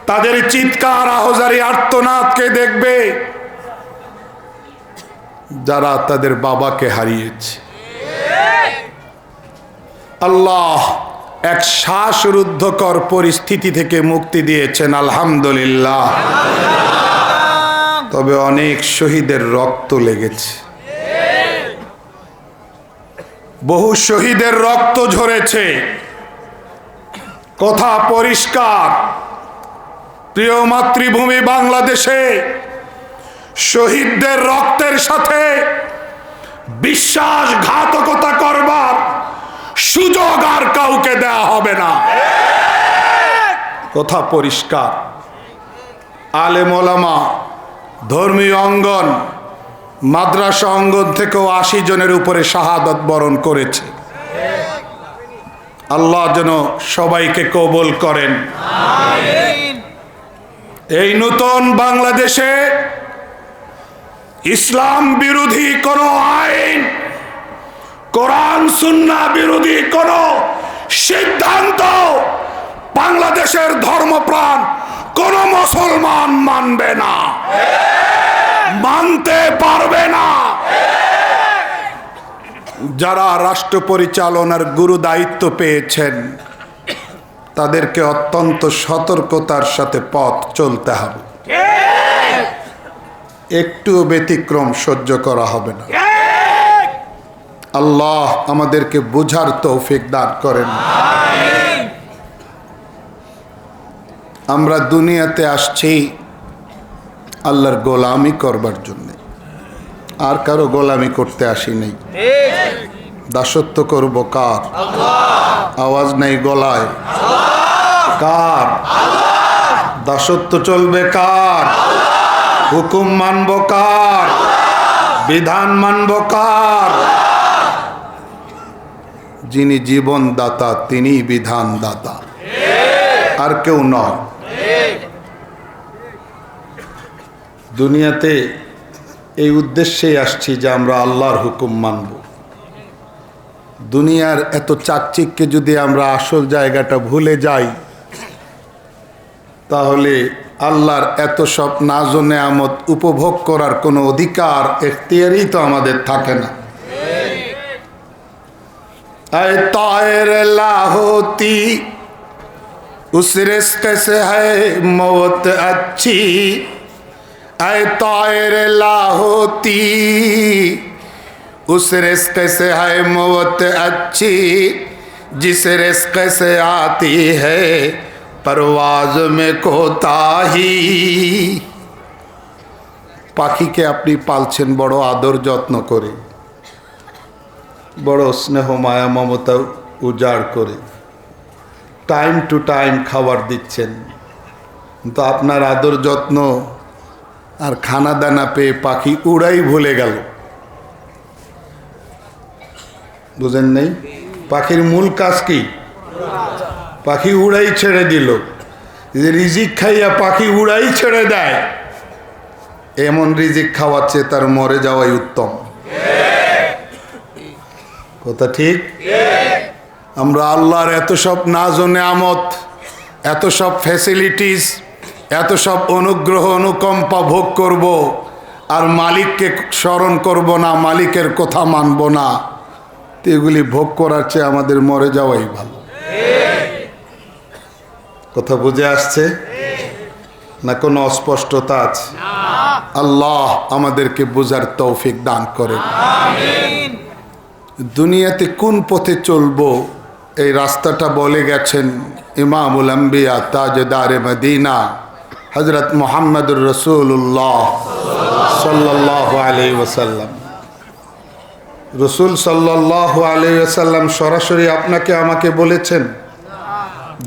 তাদের চিৎকার আহজারি আর্তনাদকে দেখবে যারা তাদের বাবাকে হারিয়েছে। আল্লাহ এক শ্বাসরুদ্ধকর পরিস্থিতি থেকে মুক্তি দিয়েছেন, আলহামদুলিল্লাহ। তবে অনেক শহীদের রক্ত লেগেছে, বহু শহীদের রক্ত ঝরেছে। কথা পরিষ্কার, প্রিয় মাতৃভূমি বাংলাদেশে শহীদদের রক্তের সাথে বিশ্বাসঘাতকতা করবার সুযোগ আর কাউকে দেয়া হবে না। কথা পরিষ্কার। আলেম ওলামা, ধর্মীয় অঙ্গন, মাদ্রাসা অঙ্গন থেকেও 80 জনের উপরে শাহাদাত বরণ করেছে। আল্লাহ যেন সবাইকে কবুল করেন। এই নতুন বাংলাদেশে ইসলাম বিরোধী কোন আইন, কোরআন সুন্নাহ বিরোধী কোন সিদ্ধান্ত বাংলাদেশের ধর্মপ্রাণ কোন মুসলমান মানবে না, মানতে পারবে না। যারা রাষ্ট্র পরিচালনার গুরু দায়িত্ব পেয়েছেন তাদেরকে অত্যন্ত সতর্কতার সাথে পথ চলতে হবে। একটুও ব্যতিক্রম সহ্য করা হবে না। আল্লাহ আমাদেরকে বুঝার তৌফিক দান করেন। আমরা দুনিয়াতে আসছি আল্লাহর গোলামি করবার জন্য, আর কারো গোলামি করতে আসি নাই। দাসত্ব করব কার? আওয়াজ নেই গলায়। কার? দাসত্ব চলবে কার? হুকুম মানব কার? বিধান মানব কার? যিনি জীবন দাতা তিনি বিধান দাতা, আর কেউ নয়। দুনিয়াতে এই উদ্দেশ্যেই আসছি যে আমরা আল্লাহর হুকুম মানব। দুনিয়ার এত চাকচিক্যে যদি আমরা আসল জায়গাটা ভুলে যাই তাহলে আল্লাহর এত সব নাজ ও নেয়ামত উপভোগ করার কোনো অধিকার, এখতিয়ারই তো আমাদের থাকে না। ऐ तायर लाहोती उस रिस्क से है मौत अच्छी, ऐ तायर लाहोती उस रिस्क से है मौत अच्छी, जिस रिस्क से आती है परवाज में कोताही। পাখিকে আপনি পালছেন বড় আদর যত্ন করে, বড় স্নেহ মায়া মমতা উজাড় করে, টাইম টু টাইম খাবার দিচ্ছেন, কিন্তু আপনার আদর যত্ন আর খানা দানা পেয়ে পাখি উড়াই ভুলে গেল। বুঝেন নাই? পাখির মূল কাজ কি? পাখি উড়াই ছেড়ে দিল। যে রিজিক খাইয়া পাখি উড়াই ছেড়ে দেয়, এমন রিজিক খাওয়াচ্ছে তার মরে যাওয়াই উত্তম। কথা ঠিক? আমরা আল্লাহর এত সব নাজ ও নেয়ামত, এত সব ফ্যাসিলিটিস, এত সব অনুগ্রহ অনুকম্পা ভোগ করব আর মালিককে স্মরণ করব না, মালিকের কথা মানব না। তো এগুলি ভোগ করার চেয়ে আমাদের মরে যাওয়াই ভালো। কথা বুঝে আসছে না? কোনো অস্পষ্টতা আছে? আল্লাহ আমাদেরকে বুঝার তৌফিক দান করেন। দুনিয়াতে কোন পথে চলবো এই রাস্তাটা বলে গেছেন ইমামুল আম্বিয়া তাজদারে মদিনা হযরত মুহাম্মদুর রাসূলুল্লাহ সাল্লাল্লাহু আলাইহি ওয়াসাল্লাম। রাসূল সাল্লাল্লাহু আলাইহি ওয়াসাল্লাম সরাসরি আপনাকে আমাকে বলেছেন?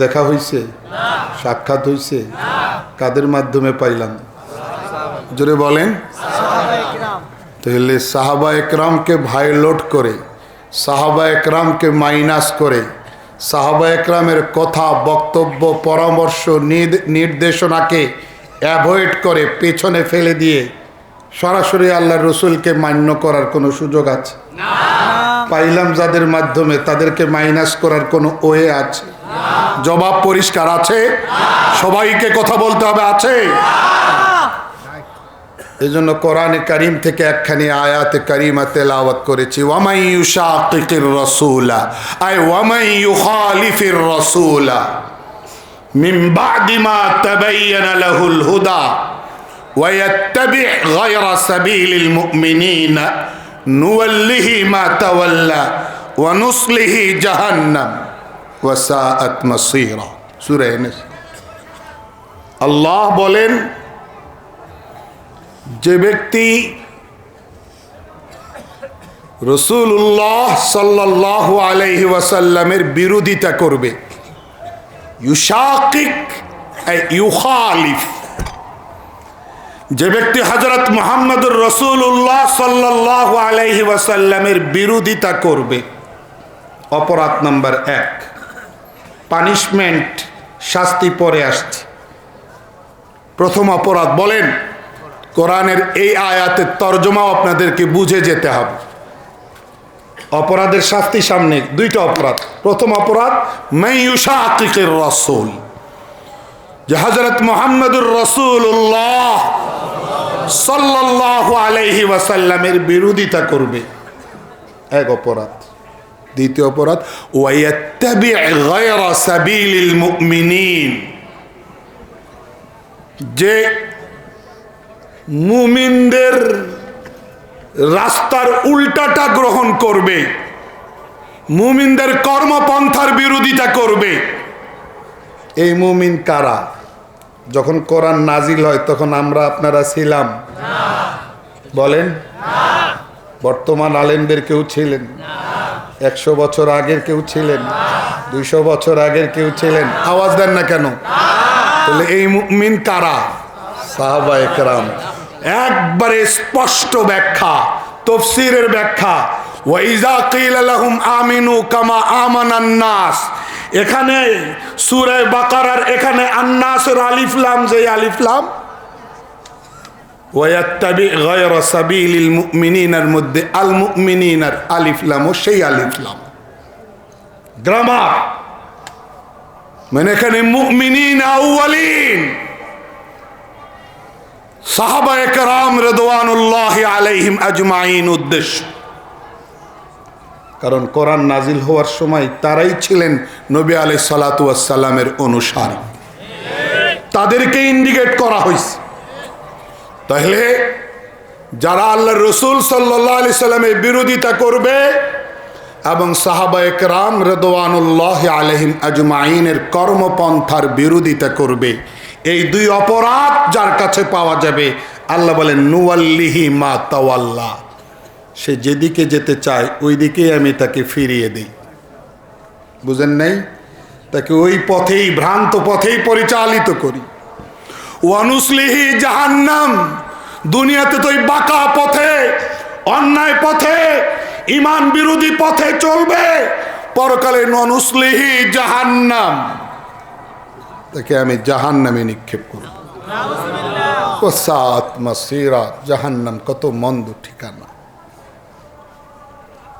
দেখা হইছে? সাক্ষাৎ হইছে? কাদের মাধ্যমে পাইলাম? জোরে বলেন। তাহলে সাহাবা একরামকে ভায়োলেট করে, সাহাবা একরামকে মাইনাস করে, সাহাবা একরামের কথা, বক্তব্য, পরামর্শ, নির্দেশনাকে অ্যাভয়েড করে পেছনে ফেলে দিয়ে সরাসরি আল্লাহর রসুলকে মান্য করার কোনো সুযোগ আছে? পাইলাম যাদের মাধ্যমে, তাদেরকে মাইনাস করার কোনো ওয়ে আছে? জবাব পরিষ্কার আছে? সবাইকে কথা বলতে হবে, আছে? এই জন্য কোরআনে কারিম থেকে একখানি আয়াতে কারিমা তেলাওয়াত করেছি, ওয়ামাই ইউশাকিকির রাসূলা আই ওয়ামাই ইউখালিফির রাসূলা মিন বা'দি মা তাবায়্যানা লাহুল হুদা ওয়া ইয়াত্তাবি' গায়রা সাবিলিল মুমিনিনা নুওয়াল্লিহি মা তাওয়াল্লা ওয়া নুসলিহি জাহান্নাম ওয়া সাআত মাসীরা। সূরা ইউনূস। আল্লাহ বলেন, যে ব্যক্তি রাসূলুল্লাহ সাল্লাল্লাহু আলাইহি ওয়াসাল্লামের বিরোধিতা করবে, ইউশাকিক আই ইউখালিফ, যে ব্যক্তি হযরত মুহাম্মদুর রাসূলুল্লাহ সাল্লাল্লাহু আলাইহি ওয়াসাল্লামের বিরোধিতা করবে, অপরাধ নাম্বার 1, পানিশমেন্ট, শাস্তি পরে আসছে। প্রথম অপরাধ বলেন, কোরআনের এই আয়াতের তরজমাও আপনাদেরকে বুঝে যেতে হবে। অপরাধের শাস্তি সামনে, দুইটা অপরাধ। প্রথম অপরাধ মাইয়ুশাকিকির রাসূল, যে হযরত মুহাম্মদুর রাসূলুল্লাহ সাল্লাল্লাহু আলাইহি ওয়াসাল্লামের বিরোধিতা করবে, এক অপরাধ। দ্বিতীয় অপরাধ ওয়া ইয়াত্তাবি' গায়রা সাবিলিল মুমিনিন, যে মুমিনদের রাস্তার উল্টাটা গ্রহণ করবে, মুমিনদের কর্মপন্থার বিরোধিতা করবে। এই মুমিন কারা? যখন কোরআন নাজিল হয় তখন আমরা আপনারা ছিলাম? বলেন, বর্তমান আলেমদের কেউ ছিলেন? 100 বছর আগের কেউ ছিলেন? 200 বছর আগের কেউ ছিলেন? আওয়াজ দেন না কেন? তাহলে এই মুমিন কারা? সাহাবায়ে কেরাম। একবারে স্পষ্ট ব্যাখ্যা, তাফসীরের ব্যাখ্যা, ওয়া ইযা কিলা লাহুম আমিনু কামা আমানান নাস। এখানে সূরা বাকারার এখানে আন-নাসের আলিফ লাম, যে আলিফ লাম, ওয়া ইয়াত্তাবি গায়রা সাবিলিল মুমিনিনার মধ্যে আল মুমিনিনার আলিফ লাম ও সেই আলিফ লাম। গ্রামার মানে এখানে মুমিনিন আউয়ালিন, সাহাবায়ে কেরাম রিদওয়ানুল্লাহি আলাইহিম আজমাইন উদ্দেশ্য। কারণ কোরআন নাজিল হওয়ার সময় তারাই ছিলেন নবী আলাইহিস সালাতু ওয়াস সালামের অনুসারী, তাদেরকে ইন্ডিকেট করা হয়েছে। তাহলে যারা আল্লাহর রাসূল সাল্লাল্লাহু আলাইহি সাল্লামের বিরোধিতা করবে এবং সাহাবায়ে কেরাম রিদওয়ানুল্লাহি আলাইহিম আজমাইনের কর্মপন্থার বিরোধিতা করবে, এই দুই অপরাধ যার কাছে পাওয়া যাবে, আল্লাহ বলেন নুওয়াল্লিহি মা তাওয়াল্লা, সে যেদিকে যেতে চায় ওই দিকেই আমি তাকে ফিরিয়ে দিই। বুঝেন নাই? তাকে ওই পথেই, ভ্রান্ত পথেই পরিচালিত করি। ওয়া নুসলিহি জাহান্নাম, দুনিয়াতে তো ওই বাঁকা পথে, অন্যায় পথে, ঈমান বিরোধী পথে চলবে, পরকালে নুসলিহি জাহান্নাম, তাকে আমি জাহান্নামে নিক্ষেপ করব। ওয়াসাআত মাসীরা, জাহান্নাম কত মন্দ ঠিকানা।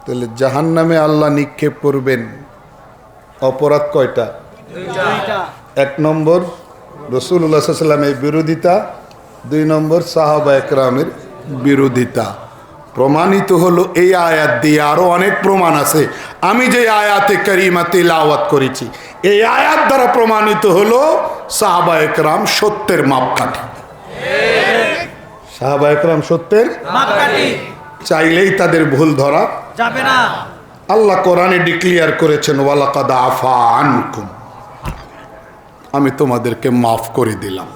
তাহলে জাহান্নামে আল্লাহ নিক্ষেপ করবেন। অপরাধ কয়টা? 1 নম্বর রাসূলুল্লাহ সাল্লাল্লাহু আলাইহি ওয়াসাল্লামের বিরোধিতা, 2 নম্বর সাহাবায়ে কেরামের বিরোধিতা। প্রমাণিত হলো এই আয়াত দিয়ে, আরো অনেক প্রমাণ আছে। আমি যে আয়াতে কারিমা তিলাওয়াত করেছি, এই আয়াত দ্বারা প্রমাণিত হলো সাহাবায়ে কেরাম সত্যের মাপকাঠি। সাহাবায়ে কেরাম সত্যের মাপকাঠি, চাইলেই তাদের ভুল ধরা যাবে না। আল্লাহ কোরআনে ডিক্লেয়ার করেছেন, ওয়ালাকাদ আফা আনকুম, আমি তোমাদেরকে মাফ করে দিলাম।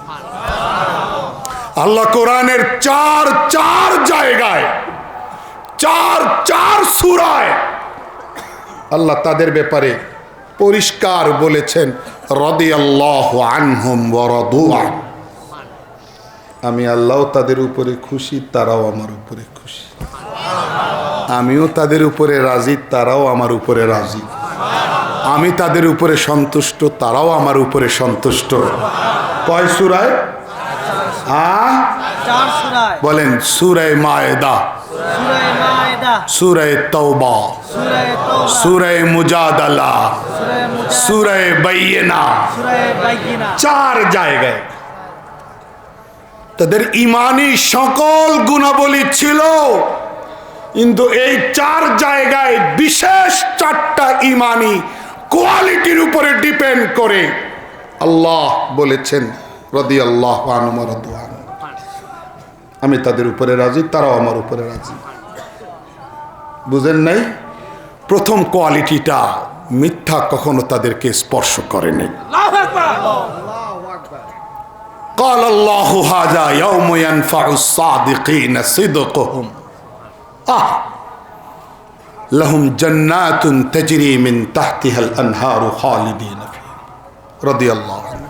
আল্লাহ কোরআনের চার জায়গায়, চার সূরায় আল্লাহ তাদের ব্যাপারে পরিষ্কার বলেছেন, রাদিয়াল্লাহু আনহুম ওয়া রাদু আন, আমি আল্লাহ তাদের উপরে খুশি, তারাও আমার উপরে খুশি। আমিও তাদের উপরে রাজি, তারাও আমার উপরে রাজি। আমি তাদের উপরে সন্তুষ্ট, তারাও আমার উপরে সন্তুষ্ট। কয় সূরায়? চার সূরায় বলেন সূরা মায়েদা, সূরা মায়েদা, সূরা তওবা, সূরা তাওবা, সূরা মুজাদালা, সূরা মুজাহিদা, সূরা বাইয়িনা, সূরা বাইয়িনা। 4 জায়গায় তাদের ইমানি সকল গুণাবলী ছিল, কিন্তু এই 4 জায়গায় বিশেষ 4টা ইমানি কোয়ালিটির উপরে ডিপেন্ড করে আল্লাহ বলেছেন রাদিয়াল্লাহু আনহু ওয়া রাদু আনহু, আমি তাদের উপরে রাজি, তারাও আমার উপরে রাজি। বুঝেন নাই? প্রথম কোয়ালিটিটা মিথ্যা কখনো তাদেরকে স্পর্শ করে নাই। قال الله هذا يوم ينفع الصادقين صدقهم لهم جنات تجري من تحتها الأنهار خالدين فيها رضي الله عنه।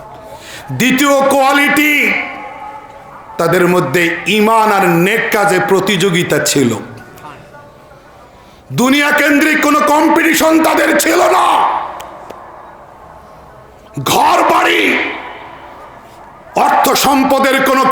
দ্বিতীয় কোয়ালিটি, তাদের মধ্যে ঈমান আর নেক কাজে প্রতিযোগিতা ছিল। দুনিয়া কেন্দ্রিক কোনো কম্পিটিশন তাদের ছিল না। ঘর বাড়ি অর্থ সম্পদের কোনো